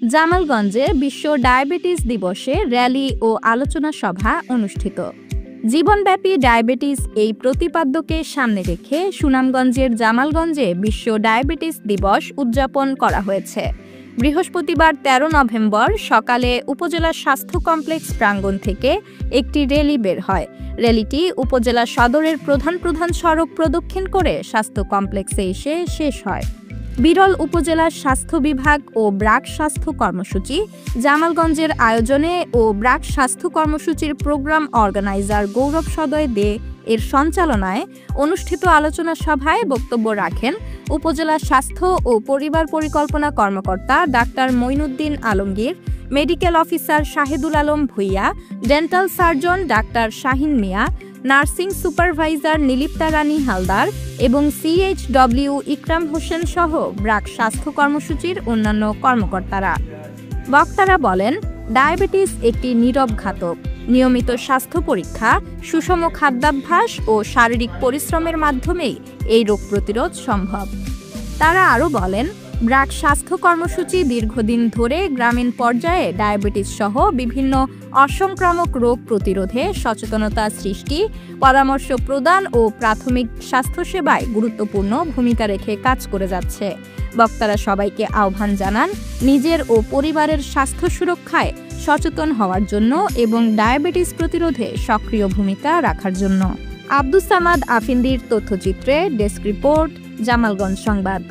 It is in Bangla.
জামালগঞ্জে বিশ্ব ডায়াবেটিস দিবসে র্যালি ও আলোচনা সভা অনুষ্ঠিত। জীবনব্যাপী ডায়াবেটিস এই প্রতিপাদ্যকে সামনে রেখে সুনামগঞ্জের জামালগঞ্জে বিশ্ব ডায়াবেটিস দিবস উদযাপন করা হয়েছে। বৃহস্পতিবার ১৩ নভেম্বর সকালে উপজেলা স্বাস্থ্য কমপ্লেক্স প্রাঙ্গণ থেকে একটি র্যালি বের হয়। র্যালিটি উপজেলা সদরের প্রধান প্রধান সড়ক প্রদক্ষিণ করে স্বাস্থ্য কমপ্লেক্সে এসে শেষ হয়। বিরল উপজেলার স্বাস্থ্য বিভাগ ও ব্রাক স্বাস্থ্য কর্মসূচি জামালগঞ্জের আয়োজনে ও ব্রাক স্বাস্থ্য কর্মসূচির প্রোগ্রাম অর্গানাইজার গৌরব সদয় দে এর সঞ্চালনায় অনুষ্ঠিত আলোচনা সভায় বক্তব্য রাখেন উপজেলা স্বাস্থ্য ও পরিবার পরিকল্পনা কর্মকর্তা doctor Moinuddin Alamgir, medical officer Shahedul Alam Bhuiyan, dental surgeon doctor Shahin Mia, nursing supervisor Nilipta Rani Haldar এবং CHW ইকরাম হোসেন সহ ব্রাক স্বাস্থ্য কর্মসূচির অন্যান্য কর্মকর্তারা। বক্তারা বলেন, ডায়াবেটিস একটি নীরব ঘাতক। নিয়মিত স্বাস্থ্য পরীক্ষা, সুষম খাদ্যাভ্যাস ও শারীরিক পরিশ্রমের মাধ্যমেই এই রোগ প্রতিরোধ সম্ভব। তারা আরও বলেন, ব্রাক স্বাস্থ্য কর্মসূচি দীর্ঘদিন ধরে গ্রামীণ পর্যায়ে ডায়াবেটিস সহ বিভিন্ন অসংক্রামক রোগ প্রতিরোধে সচেতনতা সৃষ্টি, পরামর্শ প্রদান ও প্রাথমিক স্বাস্থ্যসেবায় গুরুত্বপূর্ণ ভূমিকা রেখে কাজ করে যাচ্ছে। বক্তারা সবাইকে আহ্বান জানান নিজের ও পরিবারের স্বাস্থ্য সুরক্ষায় সচেতন হওয়ার জন্য এবং ডায়াবেটিস প্রতিরোধে সক্রিয় ভূমিকা রাখার জন্য। আব্দুস সামাদ আফিন্দির তথ্যচিত্রে ডেস্ক রিপোর্ট, জামালগঞ্জ সংবাদ।